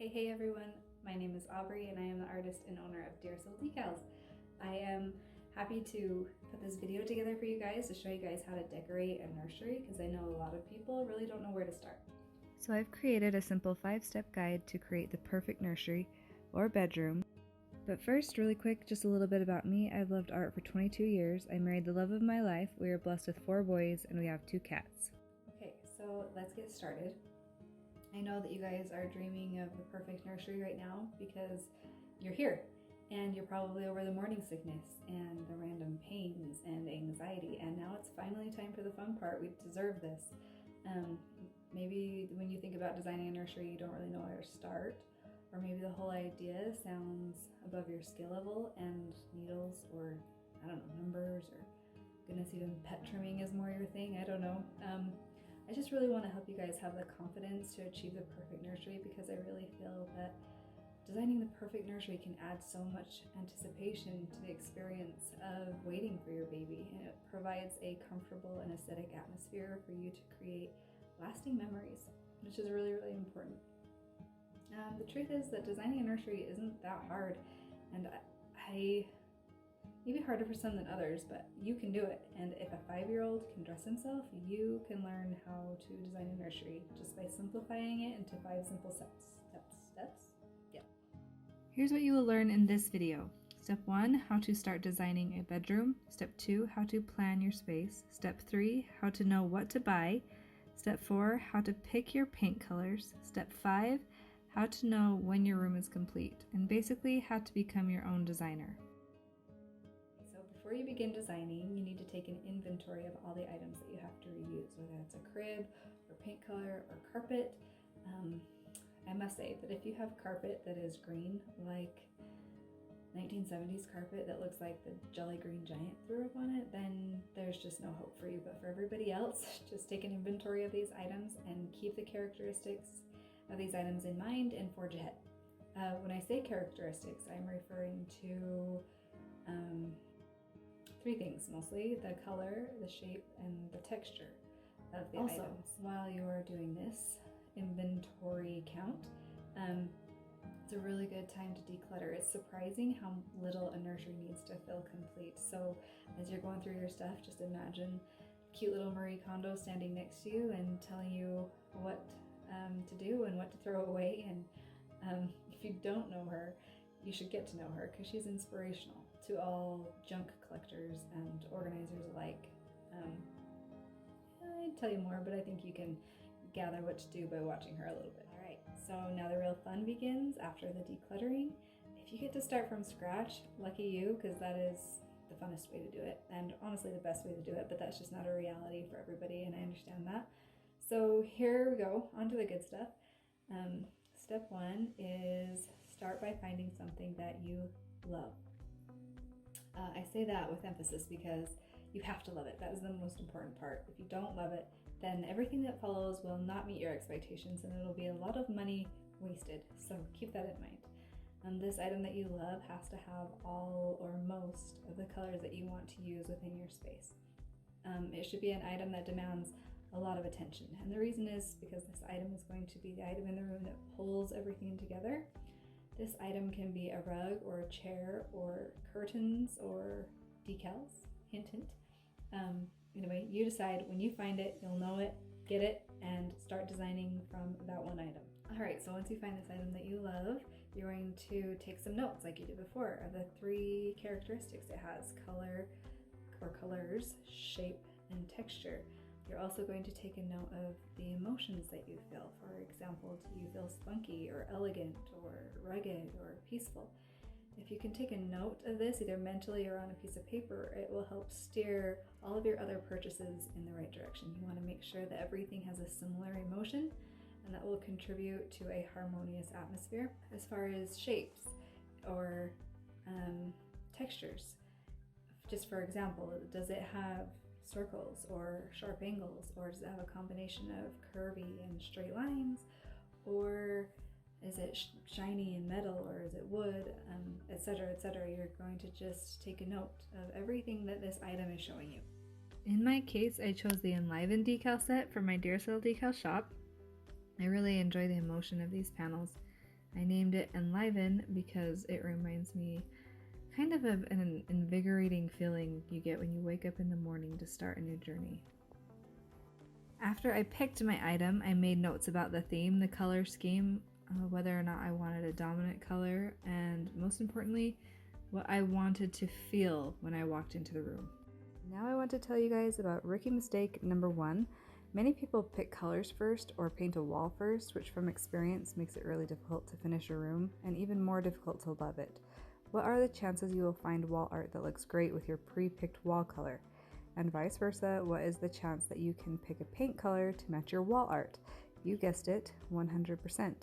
Hey everyone, my name is Aubrey and I am the artist and owner of Dear Soul Decals. I am happy to put this video together for you guys to show you guys how to decorate a nursery because I know a lot of people really don't know where to start. So I've created a simple 5-step guide to create the perfect nursery or bedroom. But first, really quick, just a little bit about me. I've loved art for 22 years. I married the love of my life. We are blessed with 4 boys and we have 2 cats. Okay, so let's get started. I know that you guys are dreaming of the perfect nursery right now because you're here and you're probably over the morning sickness and the random pains and anxiety, and now it's finally time for the fun part. We deserve this. Maybe when you think about designing a nursery, you don't really know where to start, or maybe the whole idea sounds above your skill level and needles or, I don't know, numbers, or goodness, even pet trimming is more your thing. I don't know. I just really want to help you guys have the confidence to achieve the perfect nursery because I really feel that designing the perfect nursery can add so much anticipation to the experience of waiting for your baby, and it provides a comfortable and aesthetic atmosphere for you to create lasting memories, which is really, really important. The truth is that designing a nursery isn't that hard, and maybe harder for some than others, but you can do it. And if a 5-year-old can dress himself, you can learn how to design a nursery just by simplifying it into 5 simple steps. Yeah. Here's what you will learn in this video. Step 1, how to start designing a bedroom. Step 2, how to plan your space. Step 3, how to know what to buy. Step 4, how to pick your paint colors. Step 5, how to know when your room is complete, and basically how to become your own designer. Before you begin designing, you need to take an inventory of all the items that you have to reuse, whether it's a crib or paint color or carpet. I must say that if you have carpet that is green, like 1970s carpet that looks like the Jolly Green Giant threw up on it, then there's just no hope for you. But for everybody else, just take an inventory of these items and keep the characteristics of these items in mind and forge ahead. When I say characteristics, I'm referring to 3 things mostly: the color, the shape, and the texture of the items. While you're doing this inventory count, it's a really good time to declutter. It's surprising how little a nursery needs to feel complete. So as you're going through your stuff, just imagine cute little Marie Kondo standing next to you and telling you what to do and what to throw away. And if you don't know her, you should get to know her because she's inspirational to all junk collectors and organizers alike. I'd tell you more, but I think you can gather what to do by watching her a little bit. All right, so now the real fun begins after the decluttering. If you get to start from scratch, lucky you, because that is the funnest way to do it, and honestly the best way to do it, but that's just not a reality for everybody, and I understand that. So here we go, on to the good stuff. Step 1 is start by finding something that you love. I say that with emphasis because you have to love it. That is the most important part. If you don't love it, then everything that follows will not meet your expectations and it'll be a lot of money wasted. So keep that in mind. This item that you love has to have all or most of the colors that you want to use within your space. It should be an item that demands a lot of attention. And the reason is because this item is going to be the item in the room that pulls everything together. This item can be a rug or a chair or curtains or decals, hint, hint. Anyway, you decide. When you find it, you'll know it, get it, and start designing from that one item. All right, so once you find this item that you love, you're going to take some notes like you did before of the 3 characteristics it has: color or colors, shape, and texture. You're also going to take a note of the emotions that you feel. For example, do you feel spunky or elegant or rugged or peaceful? If you can take a note of this, either mentally or on a piece of paper, it will help steer all of your other purchases in the right direction. You want to make sure that everything has a similar emotion, and that will contribute to a harmonious atmosphere. As far as shapes or textures, just for example, does it have circles or sharp angles, or does it have a combination of curvy and straight lines, or is it shiny and metal, or is it wood, etc., etc. You're going to just take a note of everything that this item is showing you. In my case, I chose the Enliven decal set from my Dear Soul Decal shop. I really enjoy the emotion of these panels. I named it Enliven because it reminds me kind of an invigorating feeling you get when you wake up in the morning to start a new journey. After I picked my item, I made notes about the theme, the color scheme, whether or not I wanted a dominant color, and most importantly, what I wanted to feel when I walked into the room. Now I want to tell you guys about rookie mistake number 1. Many people pick colors first or paint a wall first, which from experience makes it really difficult to finish a room and even more difficult to love it. What are the chances you will find wall art that looks great with your pre-picked wall color? And vice versa, what is the chance that you can pick a paint color to match your wall art? You guessed it, 100%.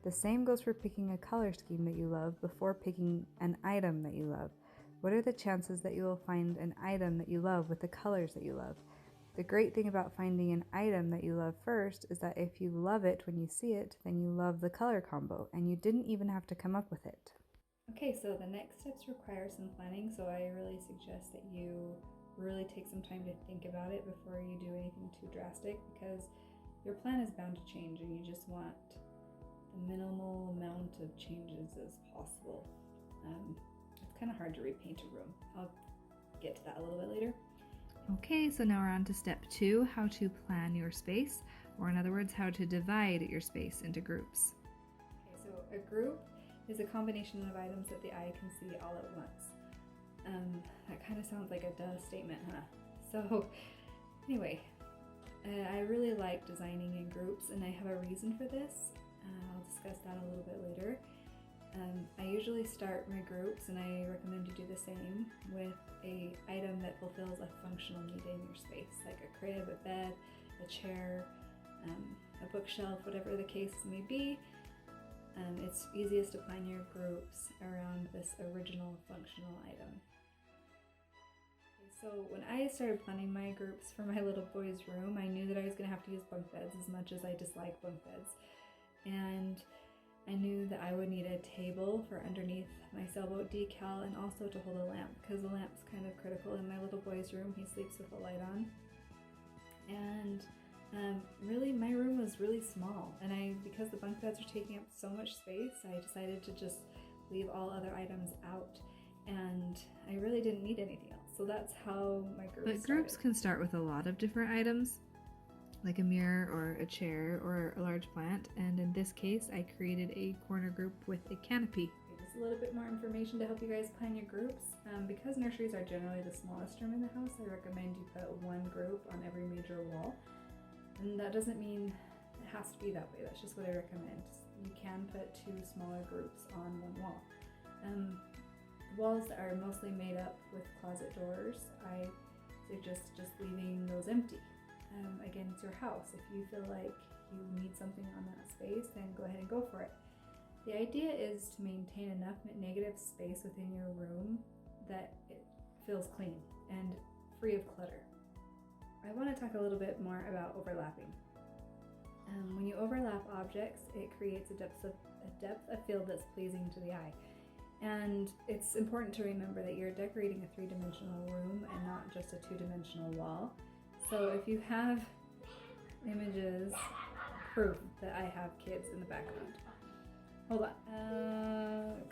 The same goes for picking a color scheme that you love before picking an item that you love. What are the chances that you will find an item that you love with the colors that you love? The great thing about finding an item that you love first is that if you love it when you see it, then you love the color combo, and you didn't even have to come up with it. Okay, so the next steps require some planning, so I really suggest that you really take some time to think about it before you do anything too drastic, because your plan is bound to change and you just want the minimal amount of changes as possible. It's kind of hard to repaint a room. I'll get to that a little bit later. Okay, so now we're on to step 2, how to plan your space, or in other words, how to divide your space into groups. Okay, so a group is a combination of items that the eye can see all at once. That kind of sounds like a duh statement, huh? So anyway, I really like designing in groups, and I have a reason for this. I'll discuss that a little bit later. I usually start my groups, and I recommend you do the same, with an item that fulfills a functional need in your space, like a crib, a bed, a chair, a bookshelf, whatever the case may be. It's easiest to plan your groups around this original functional item. Okay, so when I started planning my groups for my little boy's room, I knew that I was going to have to use bunk beds as much as I dislike bunk beds. And I knew that I would need a table for underneath my sailboat decal, and also to hold a lamp, because the lamp's kind of critical in my little boy's room. He sleeps with the light on. And really, my room was really small, and because the bunk beds are taking up so much space, I decided to just leave all other items out, and I really didn't need anything else. So that's how my group started. But groups can start with a lot of different items, like a mirror or a chair or a large plant, and in this case I created a corner group with a canopy. Okay, just a little bit more information to help you guys plan your groups. Because nurseries are generally the smallest room in the house, I recommend you put one group on every major wall. And that doesn't mean it has to be that way, that's just what I recommend. You can put 2 smaller groups on one wall. Walls that are mostly made up with closet doors, I suggest just leaving those empty. Again, it's your house. If you feel like you need something on that space, then go ahead and go for it. The idea is to maintain enough negative space within your room that it feels clean and free of clutter. I want to talk a little bit more about overlapping. When you overlap objects, it creates a depth of field that's pleasing to the eye. And it's important to remember that you're decorating a 3-dimensional room and not just a 2-dimensional wall. So if you have images, proof that I have kids in the background. Hold on.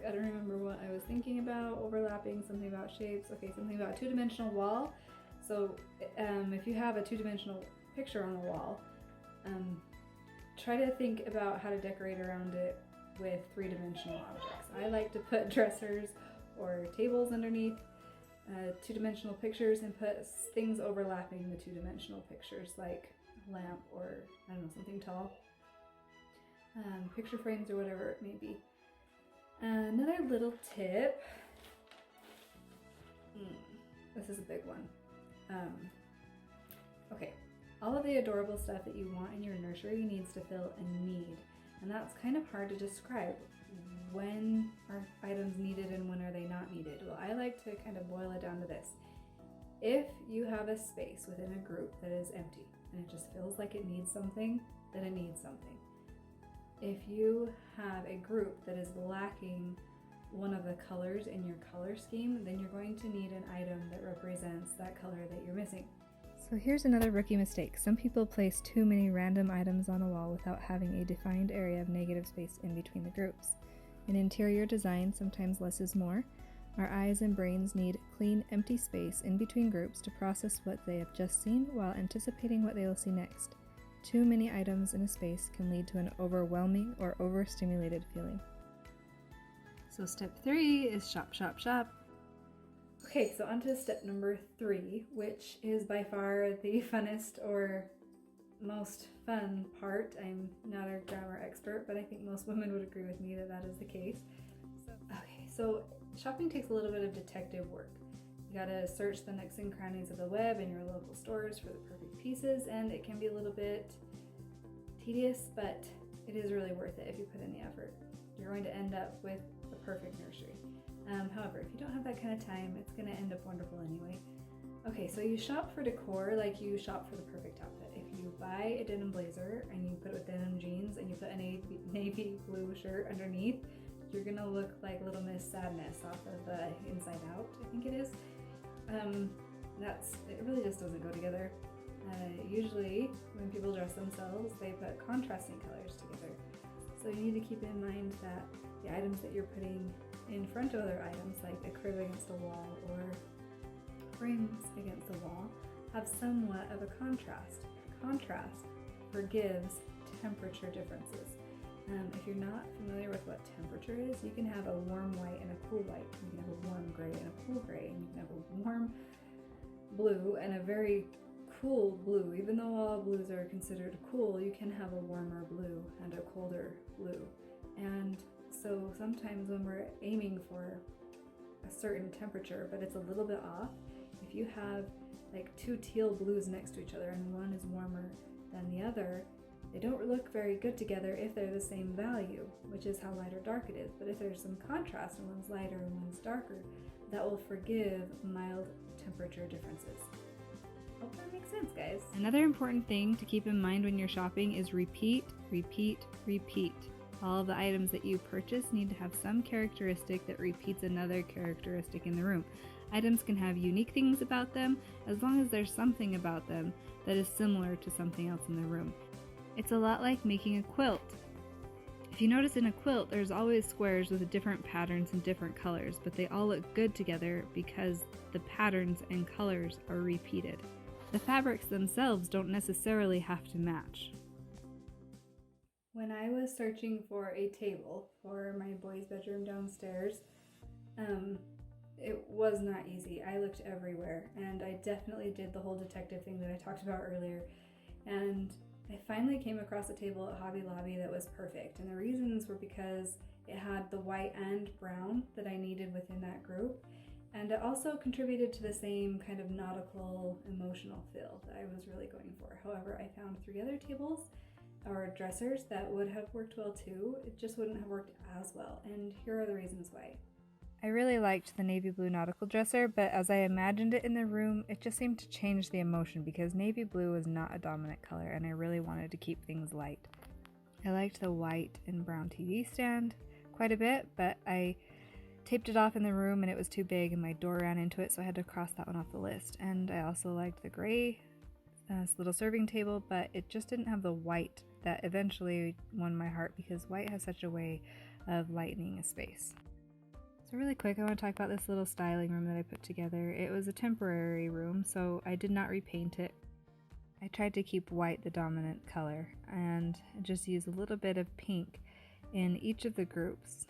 I don't remember what I was thinking about. Overlapping, something about shapes. Okay, something about a 2-dimensional wall. So if you have a 2-dimensional picture on the wall, try to think about how to decorate around it with 3-dimensional objects. I like to put dressers or tables underneath 2-dimensional pictures and put things overlapping the 2-dimensional pictures, like a lamp or, I don't know, something tall. Picture frames or whatever it may be. Another little tip. This is a big one. Okay, all of the adorable stuff that you want in your nursery needs to fill a need, and that's kind of hard to describe. When are items needed and when are they not needed? Well, I like to kind of boil it down to this. If you have a space within a group that is empty and it just feels like it needs something, then it needs something. If you have a group that is lacking one of the colors in your color scheme, then you're going to need an item that represents that color that you're missing. So here's another rookie mistake. Some people place too many random items on a wall without having a defined area of negative space in between the groups. In interior design, sometimes less is more. Our eyes and brains need clean, empty space in between groups to process what they have just seen while anticipating what they will see next. Too many items in a space can lead to an overwhelming or overstimulated feeling. So step 3 is shop, shop, shop. Okay, so on to step number 3, which is by far the funnest or most fun part. I'm not a grammar expert, but I think most women would agree with me that that is the case. So shopping takes a little bit of detective work. You gotta search the nooks and crannies of the web in your local stores for the perfect pieces, and it can be a little bit tedious, but it is really worth it if you put in the effort. You're going to end up with the perfect nursery. However, if you don't have that kind of time, it's going to end up wonderful anyway. Okay, so you shop for decor like you shop for the perfect outfit. If you buy a denim blazer and you put it with denim jeans and you put a navy blue shirt underneath, you're going to look like Little Miss Sadness off of Inside Out, I think it is. It really just doesn't go together. Usually, when people dress themselves, they put contrasting colors together. So you need to keep in mind that the items that you're putting in front of other items, like a crib against a wall or frames against the wall, have somewhat of a contrast. Contrast forgives temperature differences. If you're not familiar with what temperature is, you can have a warm white and a cool white. You can have a warm gray and a cool gray, and you can have a warm blue and a very cool blue. Even though all blues are considered cool, you can have a warmer blue and a colder blue. And so sometimes when we're aiming for a certain temperature, but it's a little bit off, if you have like 2 teal blues next to each other and one is warmer than the other, they don't look very good together if they're the same value, which is how light or dark it is. But if there's some contrast and one's lighter and one's darker, that will forgive mild temperature differences. Hope that makes sense, guys. Another important thing to keep in mind when you're shopping is repeat, repeat, repeat. All of the items that you purchase need to have some characteristic that repeats another characteristic in the room. Items can have unique things about them as long as there's something about them that is similar to something else in the room. It's a lot like making a quilt. If you notice in a quilt, there's always squares with different patterns and different colors, but they all look good together because the patterns and colors are repeated. The fabrics themselves don't necessarily have to match. When I was searching for a table for my boys' bedroom downstairs, it was not easy. I looked everywhere, and I definitely did the whole detective thing that I talked about earlier. And I finally came across a table at Hobby Lobby that was perfect, and the reasons were because it had the white and brown that I needed within that group, and it also contributed to the same kind of nautical emotional feel that I was really going for. However, I found 3 other tables or dressers that would have worked well too. It just wouldn't have worked as well, and here are the reasons why. I really liked the navy blue nautical dresser, but as I imagined it in the room, it just seemed to change the emotion because navy blue is not a dominant color and I really wanted to keep things light. I liked the white and brown TV stand quite a bit, but I taped it off in the room and it was too big and my door ran into it, so I had to cross that one off the list. And I also liked the gray little serving table, but it just didn't have the white that eventually won my heart because white has such a way of lightening a space. So really quick, I want to talk about this little styling room that I put together. It was a temporary room, so I did not repaint it. I tried to keep white the dominant color and just use a little bit of pink in each of the groups.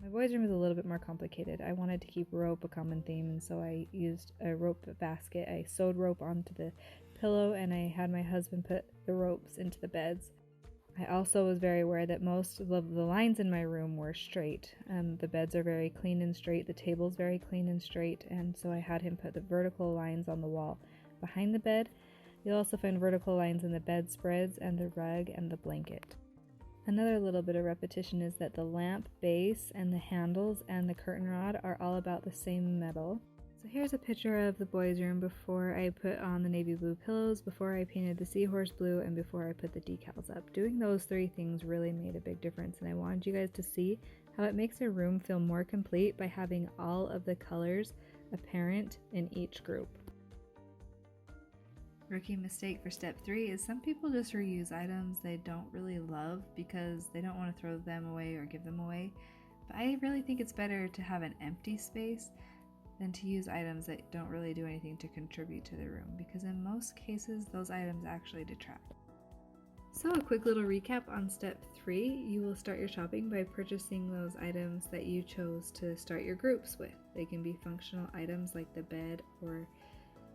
My boys' room is a little bit more complicated. I wanted to keep rope a common theme, and so I used a rope basket. I sewed rope onto the pillow and I had my husband put the ropes into the beds. I also was very aware that most of the lines in my room were straight. The beds are very clean and straight, the table's very clean and straight, and so I had him put the vertical lines on the wall behind the bed. You'll also find vertical lines in the bedspreads and the rug and the blanket. Another little bit of repetition is that the lamp base and the handles and the curtain rod are all about the same metal. So here's a picture of the boys' room before I put on the navy blue pillows, before I painted the seahorse blue, and before I put the decals up. Doing those 3 things really made a big difference, and I wanted you guys to see how it makes a room feel more complete by having all of the colors apparent in each group. Rookie mistake for step 3 is some people just reuse items they don't really love because they don't want to throw them away or give them away. But I really think it's better to have an empty space than to use items that don't really do anything to contribute to the room, because in most cases those items actually detract. So a quick little recap on step 3, you will start your shopping by purchasing those items that you chose to start your groups with. They can be functional items like the bed or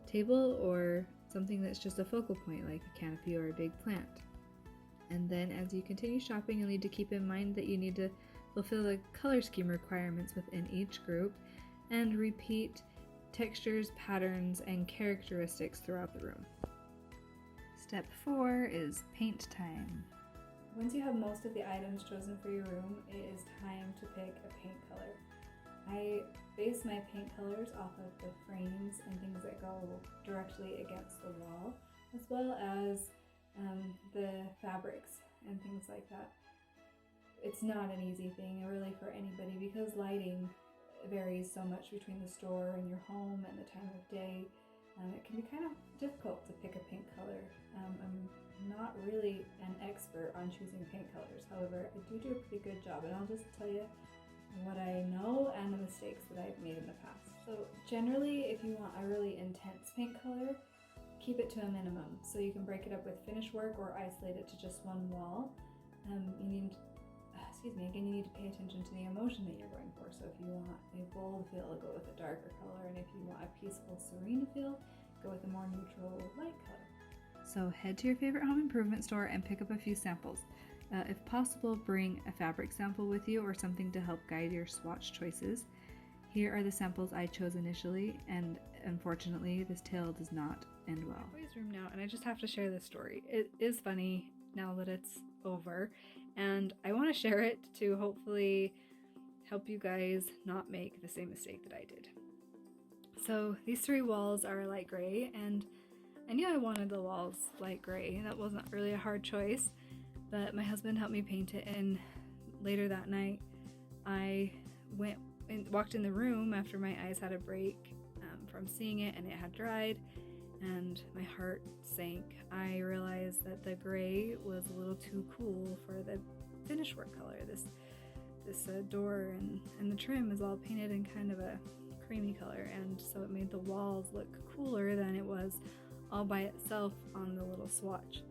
table, or something that's just a focal point like a canopy or a big plant. And then as you continue shopping, you'll need to keep in mind that you need to fulfill the color scheme requirements within each group and repeat textures, patterns, and characteristics throughout the room. Step 4 is paint time. Once you have most of the items chosen for your room, it is time to pick a paint color. I base my paint colors off of the frames and things that go directly against the wall, as well as the fabrics and things like that. It's not an easy thing really for anybody because lighting varies so much between the store and your home and the time of day. It can be kind of difficult to pick a paint color. I'm not really an expert on choosing paint colors. However, I do a pretty good job, and I'll just tell you what I know and the mistakes that I've made in the past. So generally, if you want a really intense paint color, keep it to a minimum. So you can break it up with finish work or isolate it to just one wall. You need to pay attention to the emotion that you're going for. So if you want a bold feel, go with a darker color, and if you want a peaceful, serene feel, go with a more neutral, light color. So head to your favorite home improvement store and pick up a few samples. If possible, bring a fabric sample with you or something to help guide your swatch choices. Here are the samples I chose initially, and unfortunately, this tale does not end well. Boys' room now, and I just have to share this story. It is funny now that it's over, and I want to share it to hopefully help you guys not make the same mistake that I did. So these 3 walls are light gray, and I knew I wanted the walls light gray. That wasn't really a hard choice, but my husband helped me paint it, and later that night I walked in the room after my eyes had a break from seeing it, and it had dried, and my heart sank. I realized that the gray was a little too cool for the finish work color. This door and the trim is all painted in kind of a creamy color, and so it made the walls look cooler than it was all by itself on the little swatch.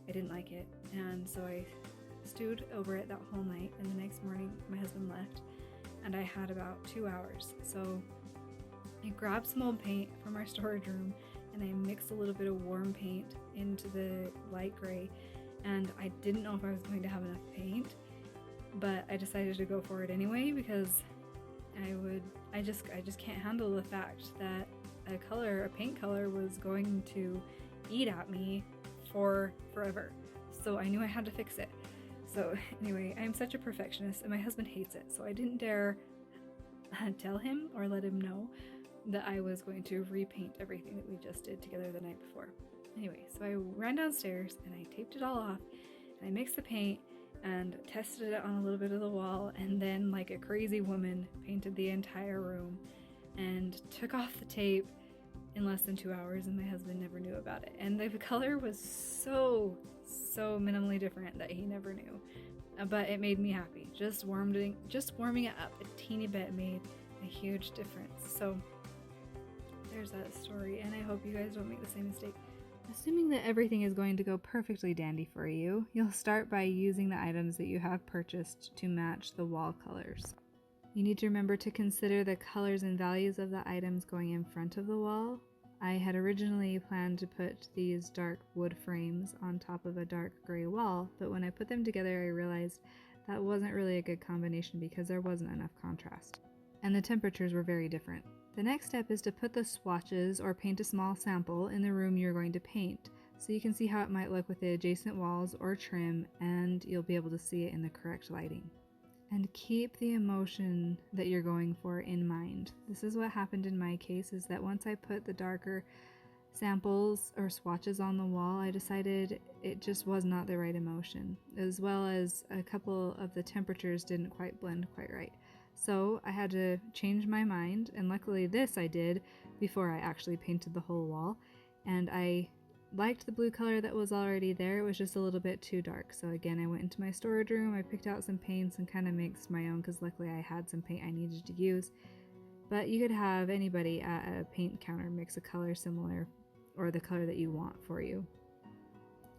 I didn't like it, and so I stewed over it that whole night, and the next morning my husband left, and I had about 2 hours. So I grabbed some old paint from our storage room, and I mixed a little bit of warm paint into the light gray, and I didn't know if I was going to have enough paint, but I decided to go for it anyway because I just can't handle the fact that a paint color was going to eat at me for forever. So I knew I had to fix it. So anyway, I'm such a perfectionist, and my husband hates it, so I didn't dare tell him or let him know that I was going to repaint everything that we just did together the night before. Anyway, so I ran downstairs and I taped it all off, and I mixed the paint and tested it on a little bit of the wall, and then like a crazy woman painted the entire room and took off the tape in less than 2 hours, and my husband never knew about it. And the color was so minimally different that he never knew, but it made me happy. Just warming it up a teeny bit made a huge difference. So there's that story, and I hope you guys don't make the same mistake. Assuming that everything is going to go perfectly dandy for you, you'll start by using the items that you have purchased to match the wall colors. You need to remember to consider the colors and values of the items going in front of the wall. I had originally planned to put these dark wood frames on top of a dark gray wall, but when I put them together I realized that wasn't really a good combination because there wasn't enough contrast, and the temperatures were very different. The next step is to put the swatches or paint a small sample in the room you're going to paint, so you can see how it might look with the adjacent walls or trim, and you'll be able to see it in the correct lighting. And keep the emotion that you're going for in mind. This is what happened in my case, is that once I put the darker samples or swatches on the wall, I decided it just was not the right emotion, as well as a couple of the temperatures didn't quite blend quite right. So I had to change my mind, and luckily this I did before I actually painted the whole wall, and I liked the blue color that was already there. It was just a little bit too dark. So again, I went into my storage room, I picked out some paints and kind of mixed my own because luckily I had some paint I needed to use. But you could have anybody at a paint counter mix a color similar or the color that you want for you.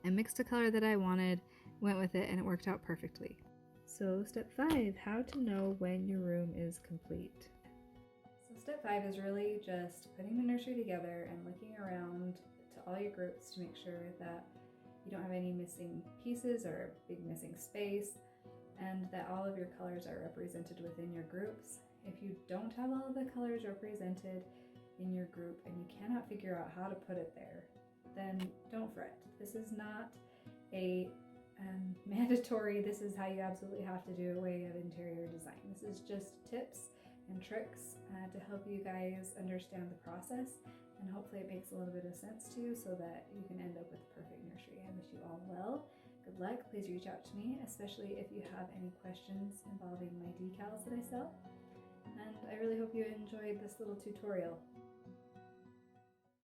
I mixed a color that I wanted, went with it, and it worked out perfectly. So step 5, how to know when your room is complete. So step 5 is really just putting the nursery together and looking around to all your groups to make sure that you don't have any missing pieces or big missing space, and that all of your colors are represented within your groups. If you don't have all of the colors represented in your group and you cannot figure out how to put it there, then don't fret. This is not a mandatory, this is how you absolutely have to do a way of interior design. This is just tips and tricks to help you guys understand the process, and hopefully it makes a little bit of sense to you so that you can end up with the perfect nursery. I wish you all well. Good luck. Please reach out to me, especially if you have any questions involving my decals that I sell. And I really hope you enjoyed this little tutorial.